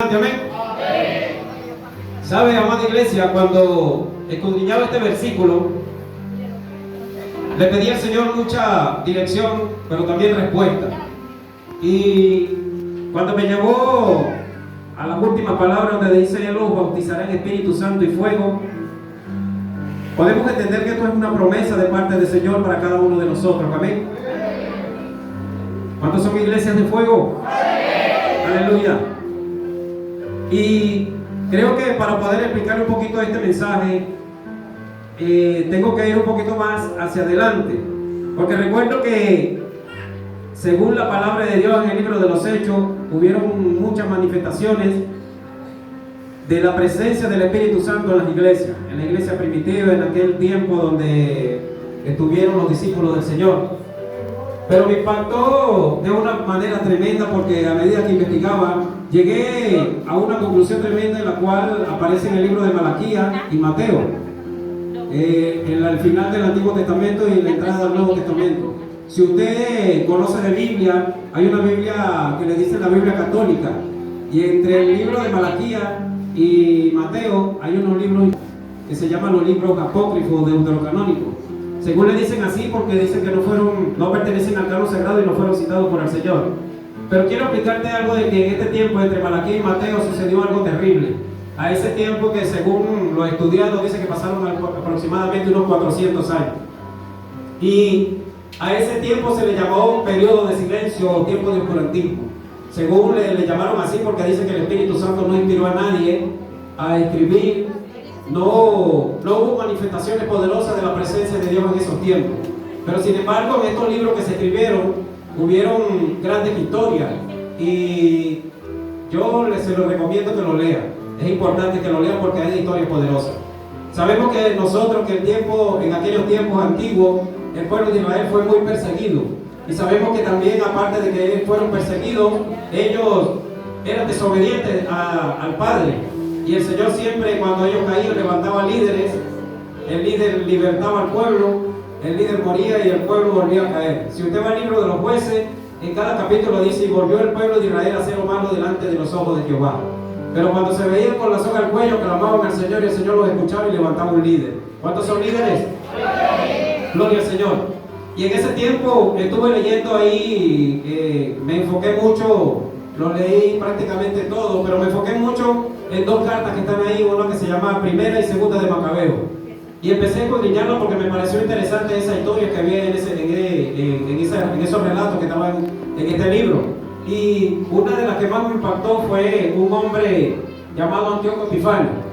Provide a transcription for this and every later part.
Amén. ¿Sabe, amada iglesia? Cuando escudriñaba este versículo, le pedí al Señor mucha dirección, pero también respuesta. Y cuando me llevó a la última palabra donde dice: Él los bautizará en Espíritu Santo y fuego, podemos entender que esto es una promesa de parte del Señor para cada uno de nosotros. Amén. ¿Cuántos son iglesias de fuego? Aleluya. Y creo que para poder explicar un poquito este mensaje, tengo que ir un poquito más hacia adelante, porque recuerdo que según la palabra de Dios en el libro de los Hechos, hubieron muchas manifestaciones de la presencia del Espíritu Santo en las iglesias, en la iglesia primitiva, en aquel tiempo donde estuvieron los discípulos del Señor. Pero me impactó de una manera tremenda, porque a medida que investigaba, llegué a una conclusión tremenda, en la cual aparece en el libro de Malaquías y Mateo, en el final del Antiguo Testamento y en la entrada del Nuevo Testamento. Si usted conoce de Biblia, hay una Biblia que le dice la Biblia católica, y entre el libro de Malaquías y Mateo hay unos libros que se llaman los libros apócrifos deuterocanónicos. Según le dicen así porque dicen que no pertenecen al canon sagrado y no fueron citados por el Señor. Pero quiero explicarte algo de que en este tiempo entre Malaquías y Mateo sucedió algo terrible. A ese tiempo, que según los estudiados dice que pasaron aproximadamente unos 400 años. Y a ese tiempo se le llamó periodo de silencio o tiempo de oscurantismo. Según le llamaron así porque dice que el Espíritu Santo no inspiró a nadie a escribir. No hubo manifestaciones poderosas de la presencia de Dios en esos tiempos. Pero sin embargo, en estos libros que se escribieron, hubieron grandes historias. Y yo se los recomiendo que lo lean. Es importante que lo lean porque hay historias poderosas. Sabemos que nosotros, en aquellos tiempos antiguos, el pueblo de Israel fue muy perseguido. Y sabemos que también, aparte de que fueron perseguidos, ellos eran desobedientes al Padre. Y el Señor siempre, cuando ellos caían, levantaba líderes. El líder libertaba al pueblo, el líder moría y el pueblo volvía a caer. Si usted va al libro de los Jueces, en cada capítulo dice: y volvió el pueblo de Israel a hacer lo malo delante de los ojos de Jehová. Pero cuando se veían con la soga al cuello, clamaban al Señor, y el Señor los escuchaba y levantaba un líder. ¿Cuántos son líderes? Gloria al Señor. Y en ese tiempo estuve leyendo ahí, me enfoqué mucho, lo leí prácticamente todo, pero me enfoqué mucho en dos cartas que están ahí, una que se llama Primera y Segunda de Macabeo. Y empecé a escudriñarlo porque me pareció interesante esa historia que había en esos relatos que estaban en este libro. Y una de las que más me impactó fue un hombre llamado Antíoco Epifanio.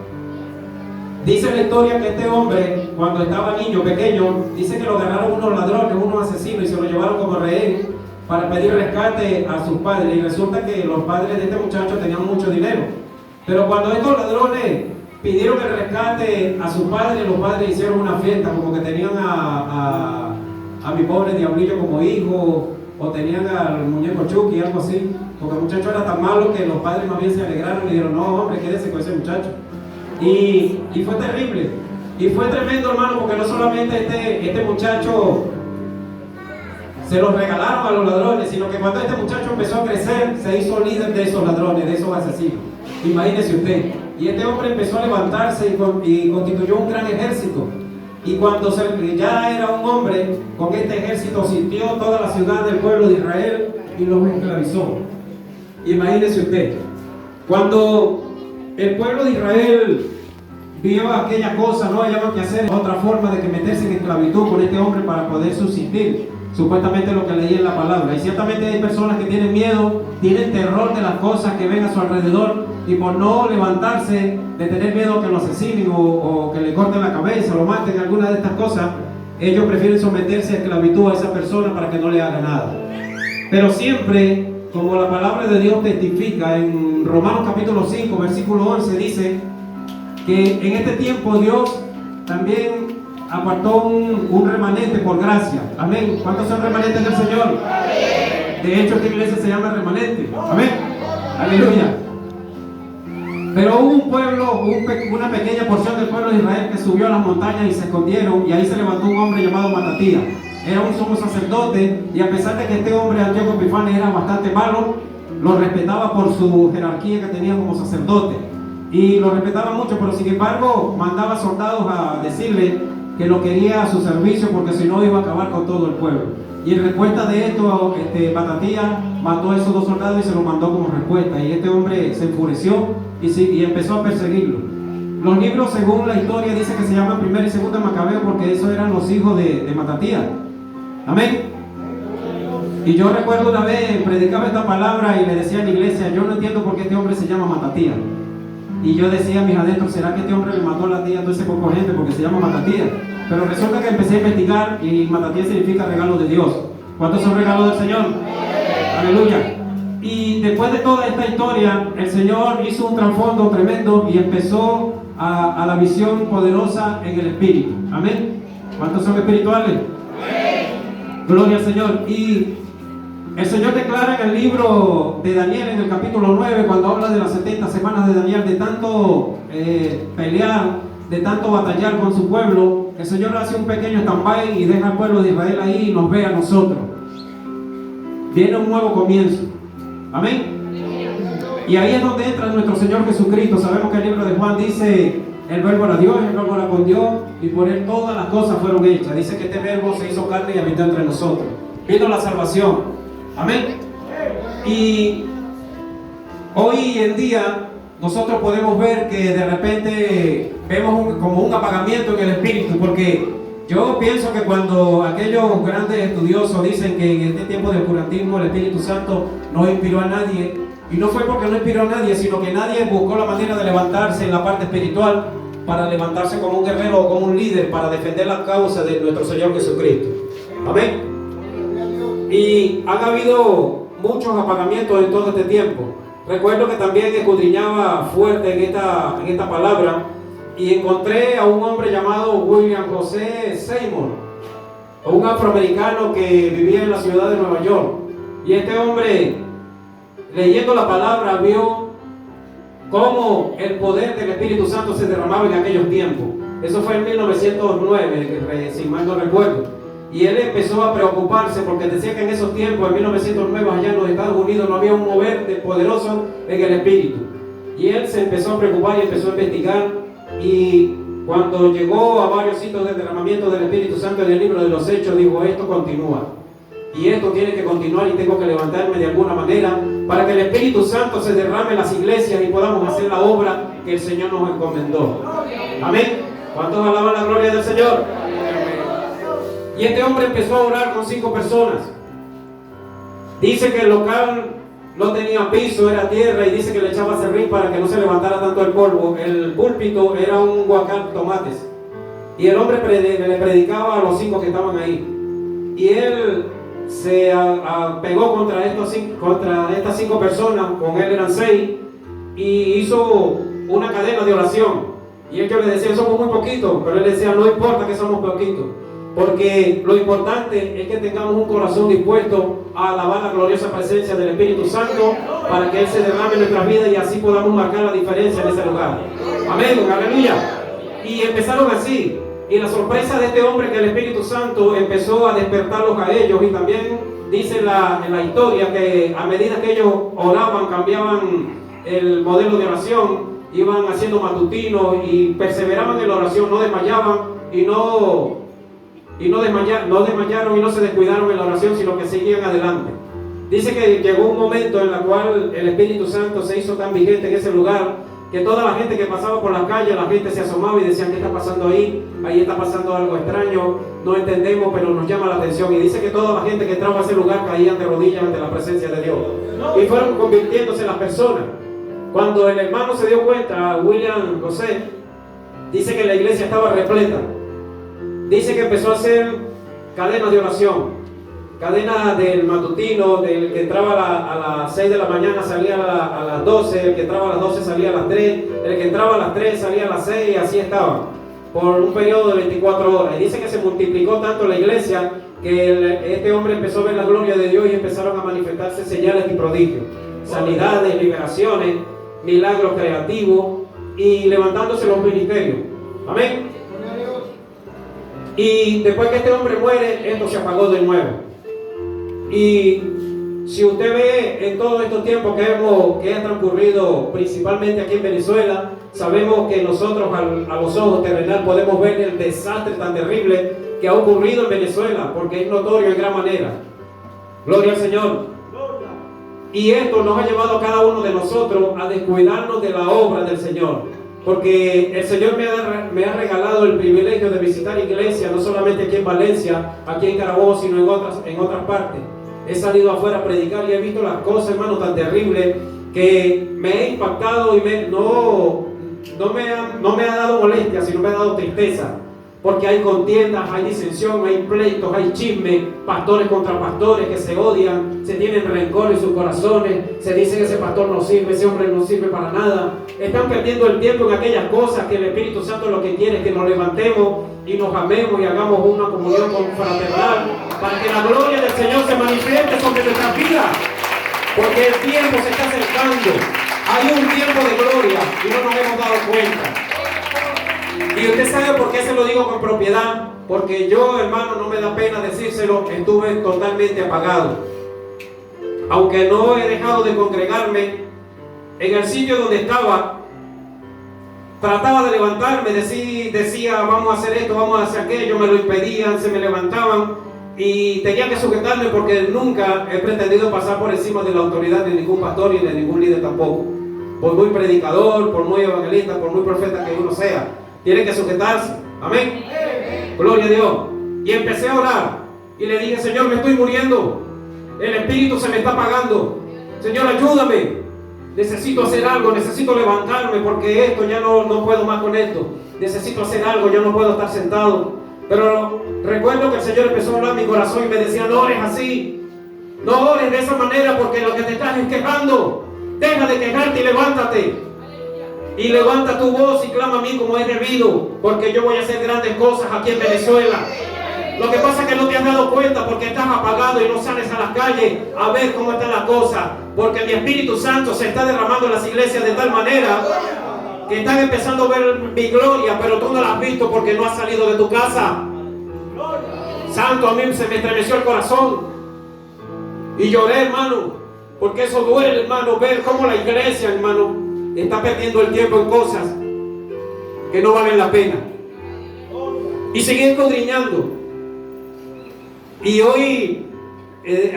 Dice la historia que este hombre, cuando estaba niño, pequeño, dice que lo agarraron unos ladrones, unos asesinos, y se lo llevaron como rehén para pedir rescate a sus padres. Y resulta que los padres de este muchacho tenían mucho dinero. Pero cuando estos ladrones pidieron el rescate a sus padres, los padres hicieron una fiesta, como que tenían a mi pobre diablillo como hijo, o tenían al muñeco Chucky, algo así, porque el muchacho era tan malo que los padres más bien se alegraron y dijeron: no, hombre, quédese con ese muchacho. Y fue terrible, y fue tremendo, hermano, porque no solamente este muchacho se los regalaron a los ladrones, sino que cuando este muchacho empezó a crecer, se hizo líder de esos ladrones, de esos asesinos. Imagínese usted. Y este hombre empezó a levantarse y constituyó un gran ejército. Y cuando ya era un hombre, con este ejército sintió toda la ciudad del pueblo de Israel y los esclavizó. Imagínese usted. Cuando el pueblo de Israel vio aquella cosa, no hallaban que hacer otra forma de que meterse en esclavitud con este hombre para poder subsistir. Supuestamente lo que leí en la palabra. Y ciertamente hay personas que tienen miedo, tienen terror de las cosas que ven a su alrededor, y por no levantarse, de tener miedo que lo asesinen o que le corten la cabeza, lo maten, alguna de estas cosas, ellos prefieren someterse a esclavitud a esa persona para que no le haga nada. Pero siempre, como la palabra de Dios testifica en Romanos capítulo 5, versículo 11, dice que en este tiempo Dios también apartó un remanente por gracia. Amén. ¿Cuántos son remanentes del Señor? Amén. De hecho, esta iglesia se llama remanente. Amén. Aleluya. Pero hubo un pueblo, una pequeña porción del pueblo de Israel que subió a las montañas y se escondieron, y ahí se levantó un hombre llamado Matatías. Era un sumo sacerdote, y a pesar de que este hombre, Antíoco Epifanes, era bastante malo, lo respetaba por su jerarquía que tenía como sacerdote. Y lo respetaba mucho, pero sin embargo mandaba soldados a decirle que lo quería a su servicio porque si no iba a acabar con todo el pueblo. Y en respuesta de esto, Matatía mató a esos 2 soldados y se los mandó como respuesta. Y este hombre se enfureció y empezó a perseguirlo. Los libros, según la historia, dice que se llaman Primera y Segunda Macabeo porque esos eran los hijos de Matatía. Amén. Y yo recuerdo una vez, predicaba esta palabra y le decía a la iglesia, yo no entiendo por qué este hombre se llama Matatía. Y yo decía a mis adentros, ¿será que este hombre le mató a la tía a todo ese poco gente porque se llama Matatía? Pero resulta que empecé a investigar y Matatía significa regalo de Dios. ¿Cuántos son regalos del Señor? Aleluya. Y después de toda esta historia, el Señor hizo un trasfondo tremendo y empezó a la visión poderosa en el Espíritu. Amén. ¿Cuántos son espirituales? Gloria al Señor. Y el Señor declara en el libro de Daniel, en el capítulo 9, cuando habla de las 70 semanas de Daniel, de tanto pelear, de tanto batallar con su pueblo, el Señor hace un pequeño stand-by y deja al pueblo de Israel ahí y nos ve a nosotros. Viene un nuevo comienzo. Amén. Y ahí es donde entra nuestro Señor Jesucristo. Sabemos que el libro de Juan dice, el verbo era Dios, el verbo era con Dios, y por él todas las cosas fueron hechas. Dice que este verbo se hizo carne y habitó entre nosotros. Vino la salvación. Amén. Y hoy en día nosotros podemos ver que de repente vemos como un apagamiento en el espíritu, porque yo pienso que cuando aquellos grandes estudiosos dicen que en este tiempo de oscurantismo el Espíritu Santo no inspiró a nadie, y no fue porque no inspiró a nadie, sino que nadie buscó la manera de levantarse en la parte espiritual para levantarse como un guerrero o como un líder para defender la causa de nuestro Señor Jesucristo. Amén. Y han habido muchos apagamientos en todo este tiempo. Recuerdo que también escudriñaba fuerte en esta palabra y encontré a un hombre llamado William José Seymour, un afroamericano que vivía en la ciudad de Nueva York. Y este hombre, leyendo la palabra, vio cómo el poder del Espíritu Santo se derramaba en aquellos tiempos. Eso fue en 1909, si mal no recuerdo. Y él empezó a preocuparse porque decía que en esos tiempos, en 1909, allá en los Estados Unidos, no había un mover poderoso en el Espíritu. Y él se empezó a preocupar y empezó a investigar. Y cuando llegó a varios sitios de derramamiento del Espíritu Santo en el libro de los Hechos, dijo, esto continúa. Y esto tiene que continuar y tengo que levantarme de alguna manera para que el Espíritu Santo se derrame en las iglesias y podamos hacer la obra que el Señor nos encomendó. Amén. ¿Cuántos alaban la gloria del Señor? Y este hombre empezó a orar con 5 personas. Dice que el local no tenía piso, era tierra, y dice que le echaba serrín para que no se levantara tanto el polvo. El púlpito era un huacal tomates. Y el hombre le predicaba a los 5 que estaban ahí. Y él se pegó contra estas 5 personas, con él eran 6, y hizo una cadena de oración. Y ellos le decían, somos muy poquitos, pero él decía, no importa que somos poquitos, porque lo importante es que tengamos un corazón dispuesto a alabar la gloriosa presencia del Espíritu Santo para que Él se derrame en nuestras vidas y así podamos marcar la diferencia en ese lugar. Amén, aleluya. Y empezaron así. Y la sorpresa de este hombre, que el Espíritu Santo empezó a despertarlos a ellos. Y también dice en la historia que a medida que ellos oraban, cambiaban el modelo de oración, iban haciendo matutinos y perseveraban en la oración, no desmayaban y no desmayaron y no se descuidaron en la oración, sino que seguían adelante. Dice que llegó un momento en el cual el Espíritu Santo se hizo tan vigente en ese lugar que toda la gente que pasaba por la calle, la gente se asomaba y decían, ¿qué está pasando ahí? Ahí está pasando algo extraño, no entendemos, pero nos llama la atención. Y dice que toda la gente que entraba a ese lugar caían de rodillas ante la presencia de Dios. Y fueron convirtiéndose las personas. Cuando el hermano se dio cuenta, William José, dice que la iglesia estaba repleta. Dice que empezó a hacer cadenas de oración, cadenas del matutino, del que entraba a las 6 de la mañana salía a las 12, el que entraba a las 12 salía a las 3, el que entraba a las 3 salía a las 6, y así estaba, por un periodo de 24 horas. Y dice que se multiplicó tanto la iglesia que este hombre empezó a ver la gloria de Dios y empezaron a manifestarse señales y prodigios, sanidades, liberaciones, milagros creativos y levantándose los ministerios. Amén. Y después que este hombre muere, esto se apagó de nuevo. Y Si usted ve en todos estos tiempos que ha transcurrido, principalmente aquí en Venezuela, sabemos que nosotros a los ojos terrenales podemos ver el desastre tan terrible que ha ocurrido en Venezuela, porque es notorio en gran manera. Gloria al Señor. Y esto nos ha llevado a cada uno de nosotros a descuidarnos de la obra del Señor, porque el Señor me ha regalado el privilegio de visitar iglesias, no solamente aquí en Valencia, aquí en Carabobo, sino en otras partes. He salido afuera a predicar y he visto las cosas, hermano, tan terribles que me he impactado y no me ha dado molestia, sino me ha dado tristeza. Porque hay contiendas, hay disensión, hay pleitos, hay chismes, pastores contra pastores que se odian, se tienen rencor en sus corazones, se dice que ese pastor no sirve, ese hombre no sirve para nada. Están perdiendo el tiempo en aquellas cosas que el Espíritu Santo lo que quiere es que nos levantemos y nos amemos y hagamos una comunión confraternal para que la gloria del Señor se manifieste sobre nuestras vidas. Porque el tiempo se está acercando. Hay un tiempo de gloria y no nos hemos dado cuenta. Y usted sabe por qué se lo digo con propiedad, porque yo, hermano, no me da pena decírselo, estuve totalmente apagado. Aunque no he dejado de congregarme, en el sitio donde estaba, trataba de levantarme, decía, vamos a hacer esto, vamos a hacer aquello, me lo impedían, se me levantaban y tenía que sujetarme porque nunca he pretendido pasar por encima de la autoridad de ningún pastor y de ningún líder tampoco. Por muy predicador, por muy evangelista, por muy profeta que uno sea. Tiene que sujetarse. Amén. Gloria a Dios. Y empecé a orar. Y le dije, Señor, me estoy muriendo. El espíritu se me está apagando. Señor, ayúdame. Necesito hacer algo. Necesito levantarme porque esto ya no puedo más con esto. Necesito hacer algo. Yo no puedo estar sentado. Pero recuerdo que el Señor empezó a hablar en mi corazón y me decía, no ores así. No ores de esa manera porque lo que te estás es quejando. Deja de quejarte y levántate. Y levanta tu voz y clama a mí como es debido, porque yo voy a hacer grandes cosas aquí en Venezuela. Lo que pasa es que no te has dado cuenta porque estás apagado y no sales a las calles a ver cómo está la cosa, porque mi Espíritu Santo se está derramando en las iglesias de tal manera que están empezando a ver mi gloria, pero tú no la has visto porque no has salido de tu casa. Santo, a mí se me estremeció el corazón y lloré, hermano, porque eso duele, hermano, ver cómo la iglesia, hermano, está perdiendo el tiempo en cosas que no valen la pena. Y seguí escudriñando. Y hoy,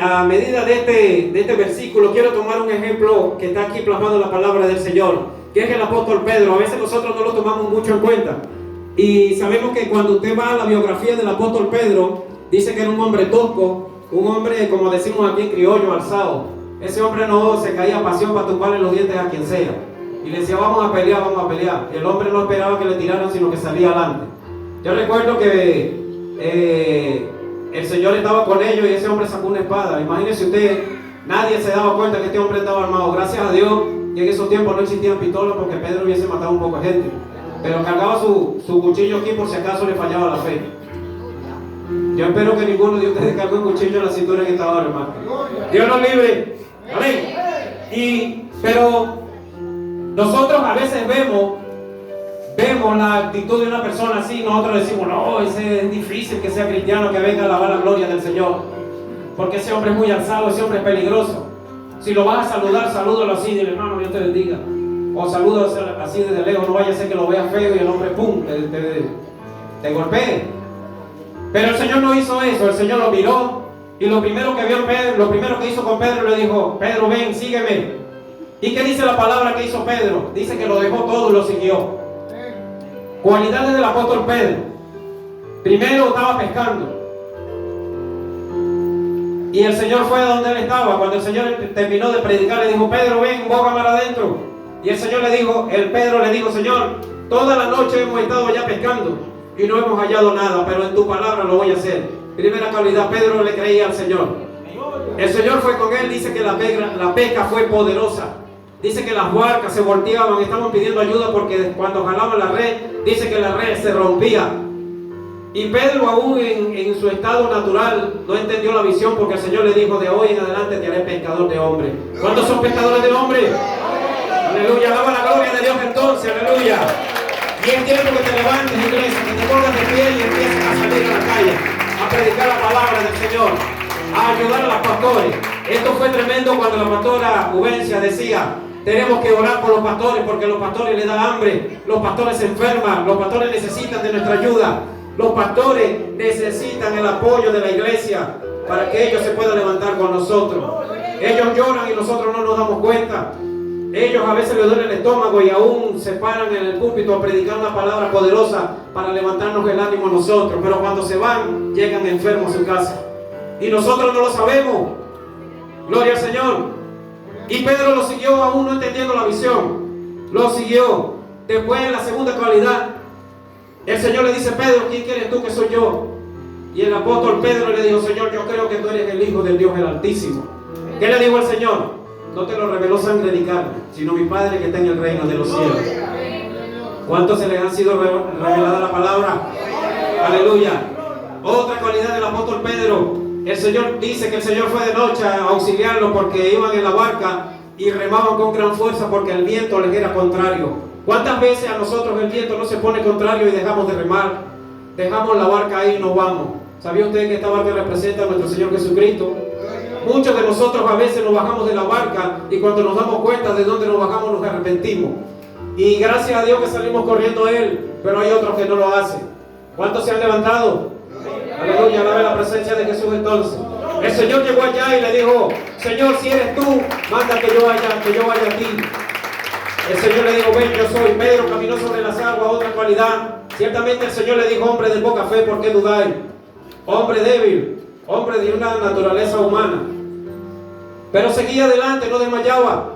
a medida de este versículo, quiero tomar un ejemplo que está aquí plasmado en la palabra del Señor, que es el apóstol Pedro. A veces nosotros no lo tomamos mucho en cuenta. Y sabemos que cuando usted va a la biografía del apóstol Pedro, dice que era un hombre tosco, un hombre, como decimos aquí en criollo, alzado. Ese hombre no se caía a pasión para tumbarle los dientes a quien sea. Y le decía, vamos a pelear, vamos a pelear. El hombre no esperaba que le tiraran, sino que salía adelante. Yo recuerdo que el Señor estaba con ellos y ese hombre sacó una espada. Imagínense usted, nadie se daba cuenta que este hombre estaba armado. Gracias a Dios que en esos tiempos no existían pistolas porque Pedro hubiese matado un poco de gente. Pero cargaba su cuchillo aquí por si acaso le fallaba la fe. Yo espero que ninguno de ustedes cargue un cuchillo en la cintura en esta hora, hermano. Dios nos libre. Amén. Pero nosotros a veces vemos la actitud de una persona así, nosotros decimos, no, ese es difícil que sea cristiano, que venga a alabar la gloria del Señor, porque ese hombre es muy alzado, ese hombre es peligroso. Si lo vas a saludar, salúdalo así, dile, hermano, Dios te bendiga. O salúdalo así desde lejos, no vaya a ser que lo veas feo y el hombre, pum, te golpee. Pero el Señor no hizo eso, el Señor lo miró, y lo primero que vio Pedro, lo primero que hizo con Pedro, le dijo, Pedro, ven, sígueme. ¿Y qué dice la palabra que hizo Pedro? Dice que lo dejó todo y lo siguió. Cualidades del apóstol Pedro. Primero estaba pescando. Y el Señor fue a donde él estaba. Cuando el Señor terminó de predicar, le dijo, Pedro, ven, boga mar adentro. Y el Señor Pedro le dijo, Señor, toda la noche hemos estado allá pescando y no hemos hallado nada, pero en tu palabra lo voy a hacer. Primera cualidad, Pedro le creía al Señor. El Señor fue con él, dice que la pesca fue poderosa. Dice que las barcas se volteaban, estaban pidiendo ayuda porque cuando jalaban la red, dice que la red se rompía. Y Pedro, aún en su estado natural, no entendió la visión porque el Señor le dijo, de hoy en adelante te haré pescador de hombres. ¿Cuántos son pescadores de hombres? Aleluya, alaba la gloria de Dios entonces, aleluya. Y es tiempo que te levantes, iglesia, que te pongas de pie y empieces a salir a la calle, a predicar la palabra del Señor, a ayudar a los pastores, Esto fue tremendo cuando la pastora Juvencia decía: tenemos que orar por los pastores porque los pastores les da hambre, los pastores se enferman, los pastores necesitan de nuestra ayuda, los pastores necesitan el apoyo de la iglesia para que ellos se puedan levantar con nosotros. Ellos lloran y nosotros no nos damos cuenta. Ellos a veces les duele el estómago y aún se paran en el púlpito a predicar una palabra poderosa para levantarnos el ánimo a nosotros, pero cuando se van, llegan enfermos a su casa y nosotros no lo sabemos. Gloria al Señor. Y Pedro lo siguió aún no entendiendo la visión. Lo siguió. Después, en la segunda cualidad, el Señor le dice: Pedro, ¿quién eres tú que soy yo? Y el apóstol Pedro le dijo: Señor, yo creo que tú eres el Hijo del Dios el Altísimo. ¿Qué le dijo el Señor? No te lo reveló sangre ni carne, sino mi Padre que está en el reino de los cielos. ¿Cuántos se les han sido revelada la palabra? Aleluya. Otra cualidad del apóstol Pedro: el Señor dice que el Señor fue de noche a auxiliarlo porque iban en la barca y remaban con gran fuerza porque el viento les era contrario. ¿Cuántas veces a nosotros el viento no se pone contrario y dejamos de remar? Dejamos la barca ahí y nos vamos. ¿Sabía usted que esta barca representa a nuestro Señor Jesucristo? Muchos de nosotros a veces nos bajamos de la barca y cuando nos damos cuenta de dónde nos bajamos nos arrepentimos. Y gracias a Dios que salimos corriendo a Él, pero hay otros que no lo hacen. ¿Cuántos se han levantado? Aleluya, alabe la presencia de Jesús entonces. El Señor llegó allá y le dijo: Señor, si eres tú, manda que yo vaya a ti. El Señor le dijo: ven, yo soy. Pedro caminó sobre las aguas, otra cualidad. Ciertamente el Señor le dijo: hombre de poca fe, ¿por qué dudáis? Hombre débil, hombre de una naturaleza humana. Pero seguía adelante, no desmayaba.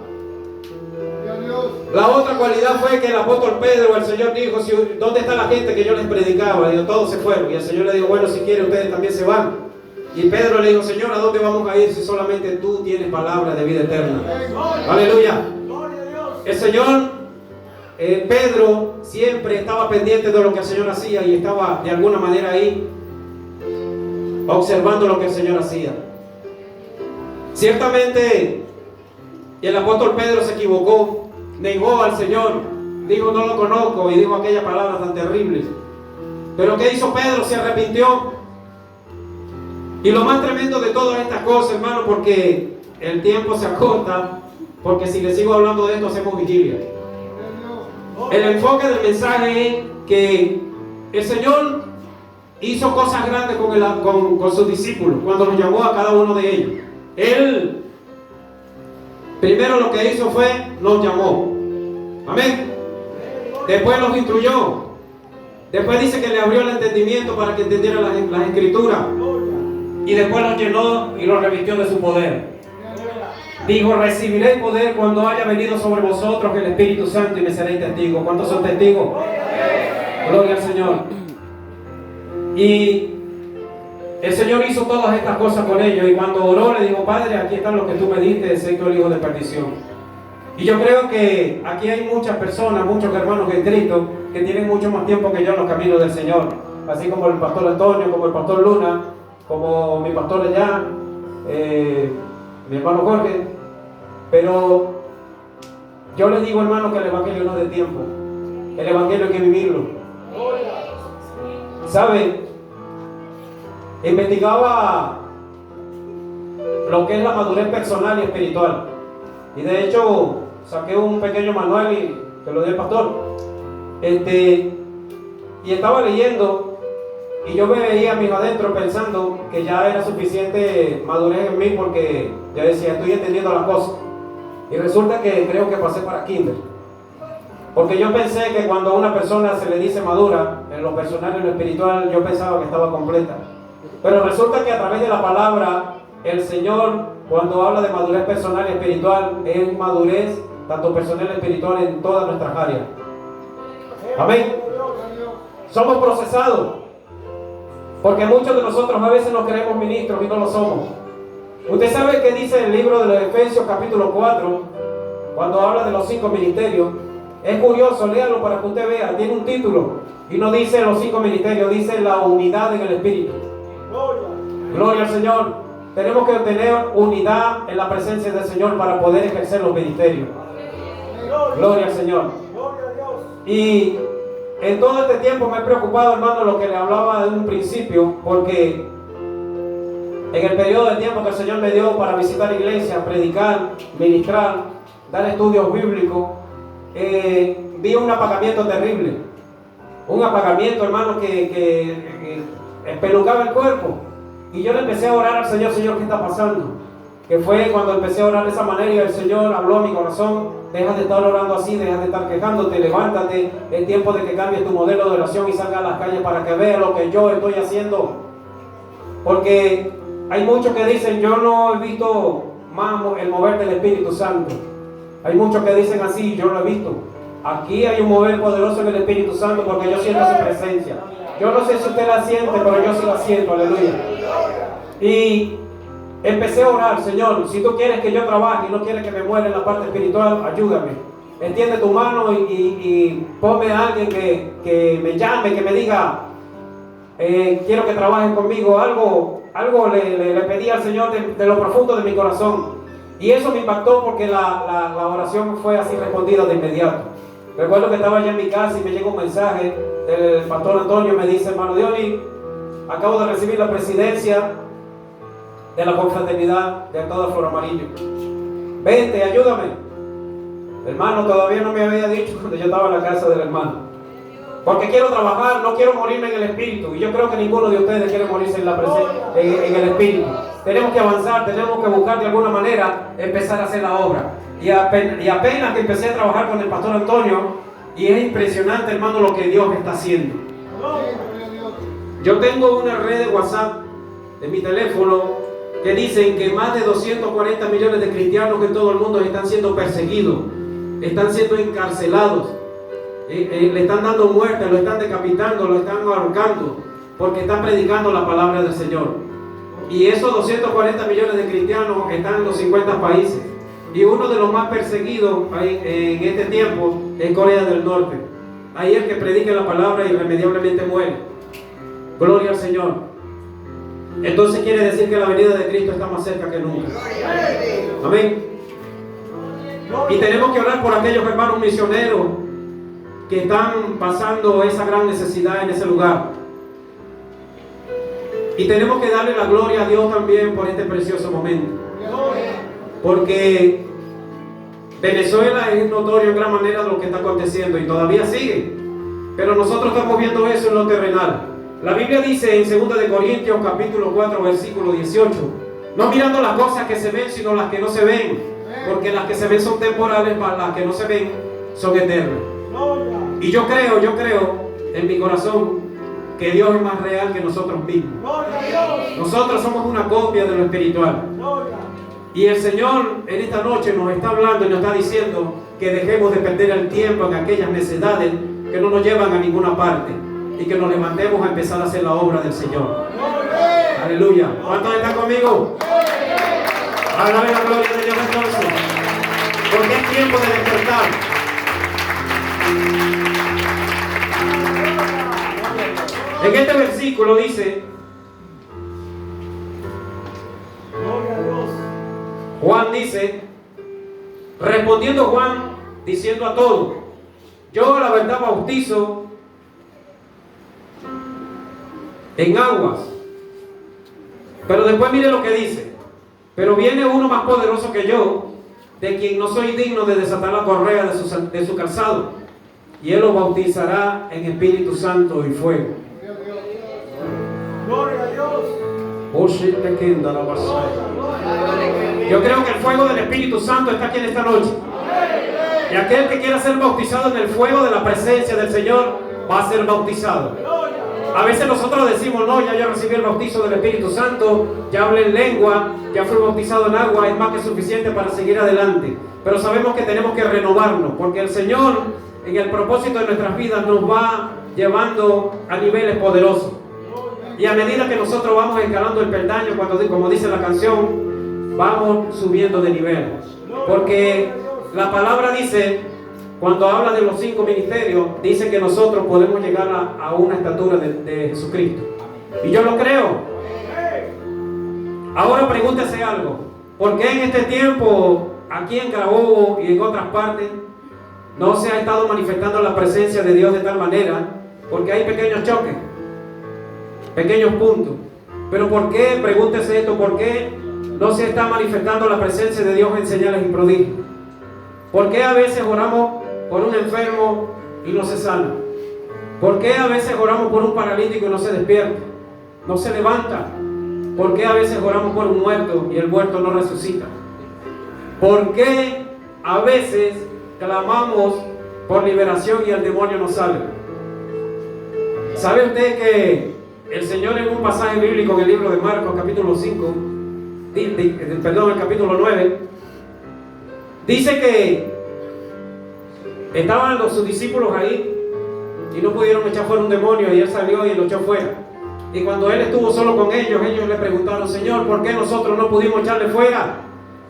La otra cualidad fue que el apóstol Pedro, el Señor dijo: ¿dónde está la gente que yo les predicaba? Dijo: todos se fueron. Y el Señor le dijo: bueno, si quieren ustedes también se van. Y Pedro le dijo: Señor, ¿a dónde vamos a ir si solamente tú tienes palabra de vida eterna? Aleluya. El Señor, Pedro siempre estaba pendiente de lo que el Señor hacía y estaba de alguna manera ahí observando lo que el Señor hacía. Ciertamente el apóstol Pedro se equivocó, negó al Señor, dijo: no lo conozco, y dijo aquella palabra tan terrible. Pero ¿qué hizo Pedro? Se arrepintió. Y lo más tremendo de todas estas cosas, hermano, porque el tiempo se acorta, porque si le sigo hablando de esto hacemos vigilia. El enfoque del mensaje es que el Señor hizo cosas grandes con sus discípulos cuando los llamó a cada uno de ellos. Él primero lo que hizo fue los llamó. Amén. Después los instruyó. Después dice que le abrió el entendimiento para que entendieran las escrituras. Y después los llenó y los revistió de su poder. Dijo: recibiréis poder cuando haya venido sobre vosotros el Espíritu Santo y me seréis testigos. ¿Cuántos son testigos? Gloria al Señor. Y el Señor hizo todas estas cosas con ellos. Y cuando oró le dijo: Padre, aquí están los que tú me diste, excepto el hijo de perdición. Y yo creo que aquí hay muchas personas, muchos hermanos en Cristo, que tienen mucho más tiempo que yo en los caminos del Señor. Así como el pastor Antonio, como el pastor Luna, como mi pastor allá, mi hermano Jorge. Pero yo les digo, hermano, que el evangelio no es de tiempo. El evangelio hay que vivirlo. ¿Sabe? Investigaba lo que es la madurez personal y espiritual. Y de hecho saqué un pequeño manual y te lo di al pastor. Y estaba leyendo y yo me veía a mí adentro pensando que ya era suficiente madurez en mí, porque ya decía: estoy entendiendo las cosas. Y resulta que creo que pasé para kinder. Porque yo pensé que cuando a una persona se le dice madura, en lo personal y en lo espiritual, yo pensaba que estaba completa. Pero resulta que a través de la palabra, el Señor, cuando habla de madurez personal y espiritual, es madurez tanto personal y espiritual en todas nuestras áreas. Amén. Somos procesados, porque muchos de nosotros a veces nos creemos ministros y no lo somos. Usted sabe que dice el libro de los Efesios capítulo 4, cuando habla de los 5 ministerios. Es curioso, léalo para que usted vea, tiene un título y no dice los 5 ministerios, dice la unidad en el Espíritu. Gloria al Señor. Tenemos que tener unidad en la presencia del Señor para poder ejercer los ministerios. Gloria al Señor. Y en todo este tiempo me he preocupado, hermano, lo que le hablaba de un principio, porque En el periodo de tiempo que el Señor me dio para visitar iglesias, predicar, ministrar, dar estudios bíblicos, vi un apagamiento terrible. Un apagamiento, hermano, que espelucaba el cuerpo. Y yo le empecé a orar al Señor, Señor, ¿qué está pasando? Que fue cuando empecé a orar de esa manera y el Señor habló a mi corazón: deja de estar orando así, deja de estar quejándote, levántate, es tiempo de que cambies tu modelo de oración y salga a las calles para que veas lo que yo estoy haciendo. Porque hay muchos que dicen: yo no he visto más el mover del Espíritu Santo. Hay muchos que dicen así: yo lo he visto. Aquí hay un mover poderoso en el Espíritu Santo porque yo siento su presencia. Yo no sé si usted la siente, pero yo sí la siento, aleluya. Y empecé a orar: Señor, si tú quieres que yo trabaje y no quieres que me muera en la parte espiritual, ayúdame. Extiende tu mano y ponme a alguien que me llame, que me diga: quiero que trabajen conmigo. Algo le pedí al Señor de lo profundo de mi corazón. Y eso me impactó porque la oración fue así respondida de inmediato. Recuerdo que estaba allá en mi casa y me llegó un mensaje del pastor Antonio. Me dice: hermano Diony, acabo de recibir la presidencia de la confraternidad de toda Flor Amarillo. Vente, ayúdame. Hermano, todavía no me había dicho cuando yo estaba en la casa del hermano. Porque quiero trabajar, no quiero morirme en el espíritu. Y yo creo que ninguno de ustedes quiere morirse en el espíritu. Tenemos que avanzar, tenemos que buscar de alguna manera empezar a hacer la obra. Y apenas que empecé a trabajar con el pastor Antonio, y es impresionante, hermano, lo que Dios está haciendo. Yo tengo una red de WhatsApp en mi teléfono que dicen que más de 240 millones de cristianos en todo el mundo están siendo perseguidos, están siendo encarcelados, le están dando muerte, lo están decapitando, lo están ahorcando, porque están predicando la palabra del Señor. Y esos 240 millones de cristianos están en los 50 países. Y uno de los más perseguidos en este tiempo es Corea del Norte. Ahí el que predique la palabra irremediablemente muere. Gloria al Señor. Entonces quiere decir que la venida de Cristo está más cerca que nunca. Amén. Y tenemos que orar por aquellos hermanos misioneros que están pasando esa gran necesidad en ese lugar. Y tenemos que darle la gloria a Dios también por este precioso momento. Porque Venezuela es notorio en gran manera de lo que está aconteciendo y todavía sigue. Pero nosotros estamos viendo eso en lo terrenal. La Biblia dice en 2 de Corintios capítulo 4 versículo 18: no mirando las cosas que se ven, sino las que no se ven, porque las que se ven son temporales, mas las que no se ven son eternas. Y yo creo en mi corazón que Dios es más real que nosotros mismos. Nosotros somos una copia de lo espiritual. Y el Señor en esta noche nos está hablando y nos está diciendo que dejemos de perder el tiempo en aquellas necedades que no nos llevan a ninguna parte y que nos levantemos a empezar a hacer la obra del Señor. Aleluya. ¿Cuántos están conmigo? Alabe la gloria de Dios entonces, porque es tiempo de despertar. En este versículo dice: Juan dice, respondiendo Juan, diciendo a todos: yo la verdad bautizo en aguas. Pero después mire lo que dice: pero viene uno más poderoso que yo, de quien no soy digno de desatar la correa de su calzado, y él los bautizará en Espíritu Santo y fuego. Gloria a Dios. Yo creo que el fuego del Espíritu Santo está aquí en esta noche. Y aquel que quiera ser bautizado en el fuego de la presencia del Señor va a ser bautizado. A veces nosotros decimos: no, ya yo recibí el bautizo del Espíritu Santo, ya hablé en lengua, ya fui bautizado en agua, es más que suficiente para seguir adelante. Pero sabemos que tenemos que renovarnos, porque el Señor en el propósito de nuestras vidas nos va llevando a niveles poderosos. Y a medida que nosotros vamos escalando el peldaño, como dice la canción, vamos subiendo de nivel. Porque la palabra dice, cuando habla de los 5 ministerios, dice que nosotros podemos llegar a una estatura de Jesucristo. Y yo lo creo. Ahora pregúntese algo: ¿por qué en este tiempo, aquí en Carabobo y en otras partes, no se ha estado manifestando la presencia de Dios de tal manera? Porque hay pequeños choques, pequeños puntos. Pero ¿por qué? Pregúntese esto, ¿por qué no se está manifestando la presencia de Dios en señales y prodigios? ¿Por qué a veces oramos por un enfermo y no se sana? ¿Por qué a veces oramos por un paralítico y no se despierta? No se levanta. ¿Por qué a veces oramos por un muerto y el muerto no resucita? ¿Por qué a veces clamamos por liberación y el demonio no sale? ¿Sabe usted que el Señor en un pasaje bíblico en el libro de Marcos, capítulo 5, el capítulo 9, dice que estaban sus discípulos ahí y no pudieron echar fuera un demonio, y Él salió y lo echó fuera? Y cuando Él estuvo solo con ellos, ellos le preguntaron: Señor, ¿por qué nosotros no pudimos echarle fuera?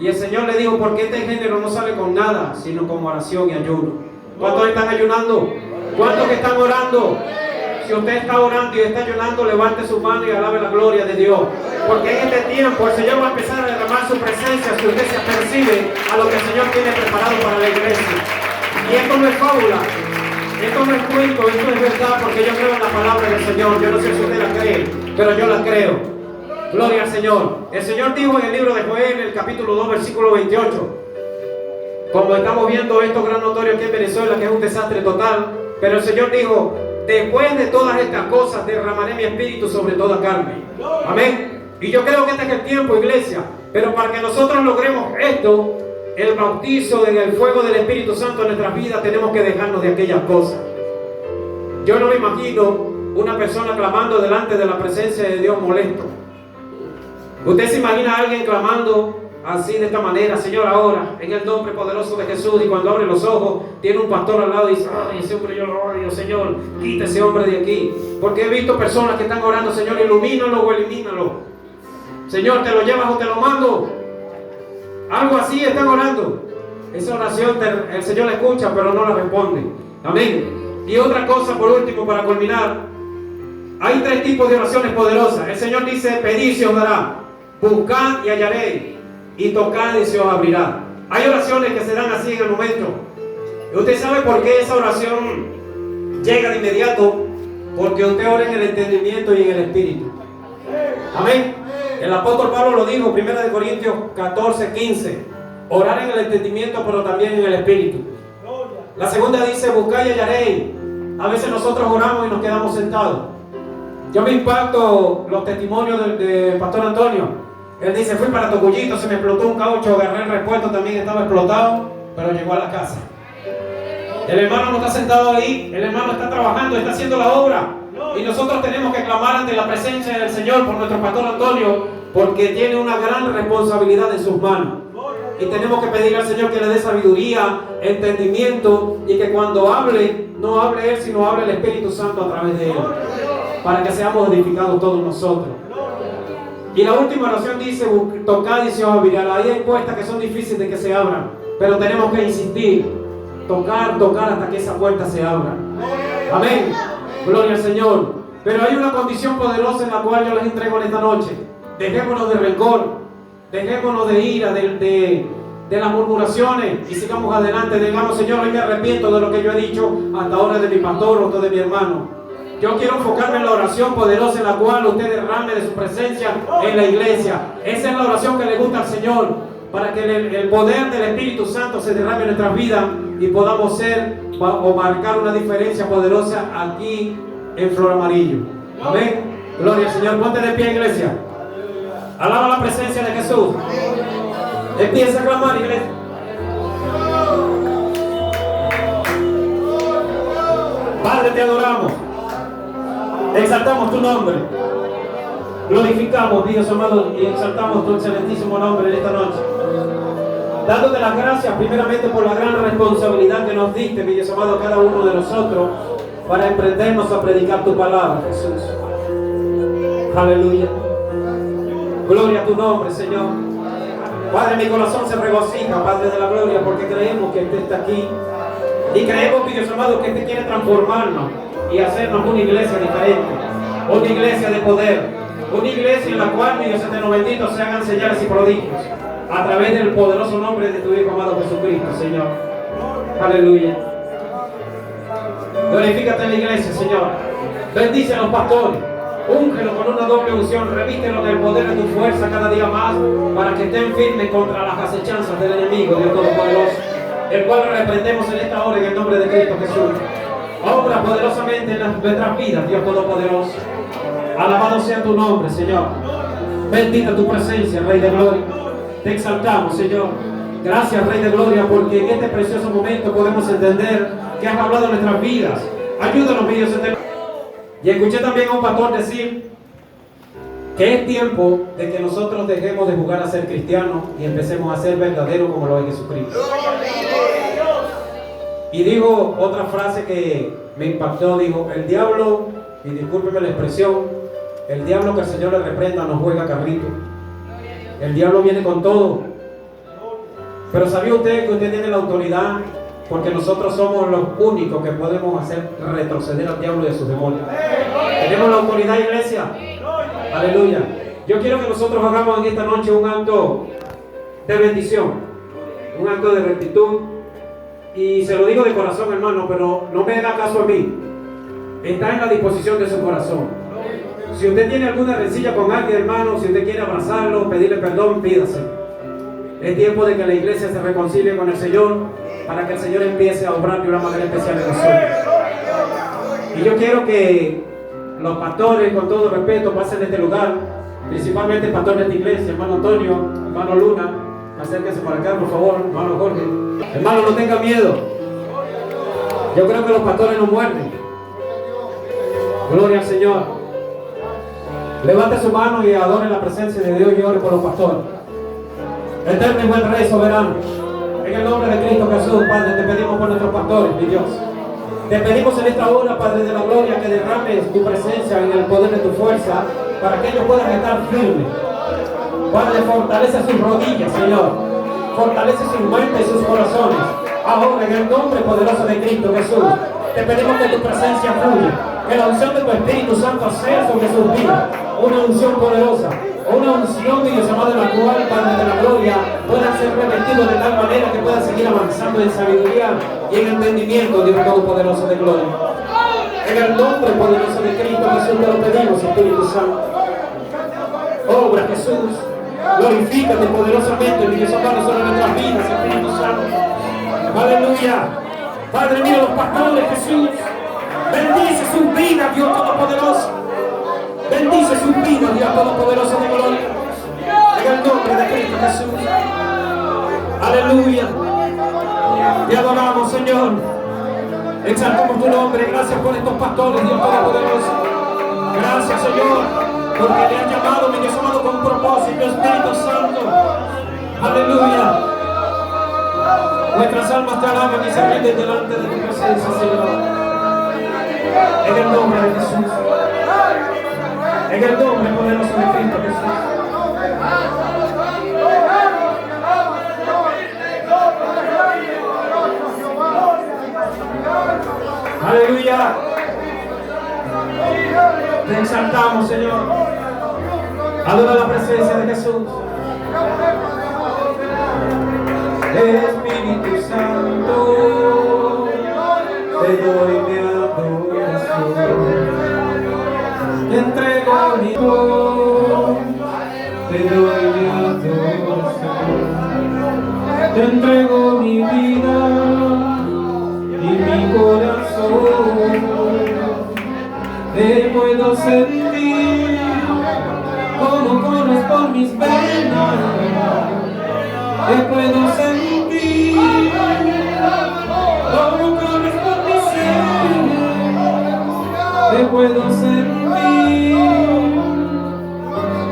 Y el Señor le dijo: porque este género no sale con nada, sino con oración y ayuno. ¿Cuántos están ayunando? ¿Cuántos que están orando? Si usted está orando y está ayunando, levante su mano y alabe la gloria de Dios. Porque en este tiempo el Señor va a empezar a derramar su presencia, si usted se apercibe a lo que el Señor tiene preparado para la iglesia. Y esto no es fábula, esto no es cuento, esto es verdad, porque yo creo en la palabra del Señor. Yo no sé si usted la cree, pero yo la creo. Gloria al Señor. El Señor dijo en el libro de Joel, en el capítulo 2, versículo 28, como estamos viendo esto gran notorio aquí en Venezuela, que es un desastre total, pero el Señor dijo: después de todas estas cosas derramaré mi espíritu sobre toda carne. Amén. Y yo creo que este es el tiempo, iglesia. Pero para que nosotros logremos esto, el bautizo en el fuego del Espíritu Santo en nuestras vidas, tenemos que dejarnos de aquellas cosas. Yo no me imagino una persona clamando delante de la presencia de Dios molesto. ¿Usted se imagina a alguien clamando así, de esta manera: Señor, ahora, en el nombre poderoso de Jesús? Y cuando abre los ojos, tiene un pastor al lado y dice: ay, ese hombre yo lo odio, Señor, quita ese hombre de aquí. Porque he visto personas que están orando: Señor, ilumínalo o elimínalo. Señor, ¿te lo llevas o te lo mando? Algo así están orando. Esa oración el Señor la escucha, pero no la responde. Amén. Y otra cosa, por último, para culminar: hay tres tipos de oraciones poderosas. El Señor dice: pedid y se os dará, buscad y hallaréis, y tocad y se os abrirá. Hay oraciones que se dan así en el momento. ¿Usted sabe por qué esa oración llega de inmediato? Porque usted ora en el entendimiento y en el espíritu. Amén. El apóstol Pablo lo dijo, 1 Corintios 14, 15. Orar en el entendimiento, pero también en el espíritu. La segunda dice: buscad y hallaréis. A veces nosotros oramos y nos quedamos sentados. Yo me impacto los testimonios de Pastor Antonio. Él dice: fui para Tocuyito, se me explotó un caucho, agarré el repuesto, también estaba explotado, pero llegó a la casa. El hermano no está sentado ahí, el hermano está trabajando, está haciendo la obra. Y nosotros tenemos que clamar ante la presencia del Señor por nuestro Pastor Antonio, porque tiene una gran responsabilidad en sus manos. Y tenemos que pedirle al Señor que le dé sabiduría, entendimiento, y que cuando hable, no hable Él, sino hable el Espíritu Santo a través de Él, para que seamos edificados todos nosotros. Y la última oración dice: tocad y se os abrirá. Ahí hay puertas que son difíciles de que se abran, pero tenemos que insistir, tocar hasta que esa puerta se abra. Amén. Gloria al Señor. Pero hay una condición poderosa en la cual yo les entrego en esta noche. Dejémonos de rencor, dejémonos de ira, de las murmuraciones, y sigamos adelante. Digamos: Señor, hoy me arrepiento de lo que yo he dicho hasta ahora de mi pastor o de mi hermano. Yo quiero enfocarme en la oración poderosa en la cual usted derrame de su presencia en la iglesia. Esa es la oración que le gusta al Señor, para que el poder del Espíritu Santo se derrame en nuestras vidas y podamos ser o marcar una diferencia poderosa aquí en Flor Amarillo. Amén. Gloria al Señor. Ponte de pie, iglesia. Alaba la presencia de Jesús. Empieza a clamar, iglesia. Padre, te adoramos. Exaltamos tu nombre. Glorificamos, Dios amado, y exaltamos tu excelentísimo nombre en esta noche. Dándote las gracias primeramente por la gran responsabilidad que nos diste, mi Dios amado, cada uno de nosotros, para emprendernos a predicar tu palabra, Jesús. Aleluya. Gloria a tu nombre, Señor. Padre, mi corazón se regocija, Padre de la gloria, porque creemos que usted está aquí. Y creemos, mi Dios amado, que usted quiere transformarnos y hacernos una iglesia diferente. Una iglesia de poder. Una iglesia en la cual, mi Dios eterno bendito, se hagan señales y prodigios a través del poderoso nombre de tu Hijo amado Jesucristo, Señor. Aleluya. Glorifícate en la iglesia, Señor. Bendice a los pastores. Úngelo con una doble unción, revístelo del poder de tu fuerza cada día más, para que estén firmes contra las acechanzas del enemigo, Dios Todopoderoso, el cual reprendemos en esta hora en el nombre de Cristo Jesús. Obra poderosamente en nuestras vidas, Dios Todopoderoso. Alabado sea tu nombre, Señor. Bendita tu presencia, Rey de Gloria. Te exaltamos, Señor. Gracias, Rey de Gloria, porque en este precioso momento podemos entender que has hablado en nuestras vidas. Ayúdanos, mi Dios eterno. Y escuché también a un pastor decir que es tiempo de que nosotros dejemos de jugar a ser cristianos y empecemos a ser verdaderos como lo es Jesucristo. Y dijo otra frase que me impactó, dijo: el diablo, y discúlpeme la expresión, el diablo, que el Señor le reprenda, no juega carrito. El diablo viene con todo. Pero ¿sabía usted que usted tiene la autoridad? Porque nosotros somos los únicos que podemos hacer retroceder al diablo y a sus demonios. Tenemos la autoridad, iglesia. Aleluya. Yo quiero que nosotros hagamos en esta noche un acto de bendición, un acto de rectitud. Y se lo digo de corazón, hermano, pero no me haga caso a mí. Está en la disposición de su corazón. Si usted tiene alguna rencilla con alguien, hermano, si usted quiere abrazarlo, pedirle perdón, pídase. Es tiempo de que la iglesia se reconcilie con el Señor, para que el Señor empiece a obrar de una manera especial en nosotros. Y yo quiero que los pastores, con todo respeto, pasen de este lugar, principalmente el pastor de esta iglesia, hermano Antonio, hermano Luna. Acérquense para acá, por favor, hermano Jorge. Hermano, no tenga miedo. Yo creo que los pastores no muerden. Gloria al Señor. Levante su mano y adore la presencia de Dios y ore por los pastores. Eterno y buen Rey soberano, en el nombre de Cristo Jesús, Padre, te pedimos por nuestros pastores, mi Dios. Te pedimos en esta hora, Padre de la gloria, que derrames tu presencia en el poder de tu fuerza, para que ellos puedan estar firmes. Padre, fortalece sus rodillas, Señor. Fortalece sus mentes y sus corazones. Ahora, en el nombre poderoso de Cristo Jesús, te pedimos que tu presencia fluya, que la unción de tu Espíritu Santo sea sobre sus vidas. Una unción poderosa, una unción, mi Dios amado, en la cual, Padre de la gloria, puedan ser revestidos de tal manera que puedan seguir avanzando en sabiduría y en entendimiento, Dios Todopoderoso de gloria. En el nombre poderoso de Cristo Jesús te lo pedimos, Espíritu Santo. Obra, Jesús. Glorifícate poderosamente, mi Dios amado, sobre nuestras vidas, Espíritu Santo. Aleluya. Padre mío, los pastores, Jesús, bendice sus vidas, Dios Todopoderoso. Bendice sus vidas, Dios Todopoderoso de gloria. En el nombre de Cristo Jesús. Aleluya. Te adoramos, Señor. Exaltamos tu nombre. Gracias por estos pastores, Dios Todopoderoso. Gracias, Señor, porque le han llamado, mi Dios amado, con propósito, Espíritu Santo. Aleluya. Nuestras almas te alaban y se rinden delante de tu presencia, Señor. En el nombre de Jesús. En el nombre poderoso de Cristo Jesús. Aleluya. Te exaltamos, Señor. Adora la presencia de Jesús. Espíritu Santo, te doy mi adoración. Te entrego mi voz, te doy mi adoración. Te entrego mi vida y mi corazón. Te puedo sentir como corres por mis venas. Te puedo sentir como corres por mis venas. Te puedo sentir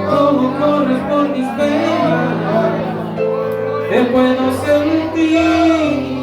como corres por mis venas. Te puedo sentir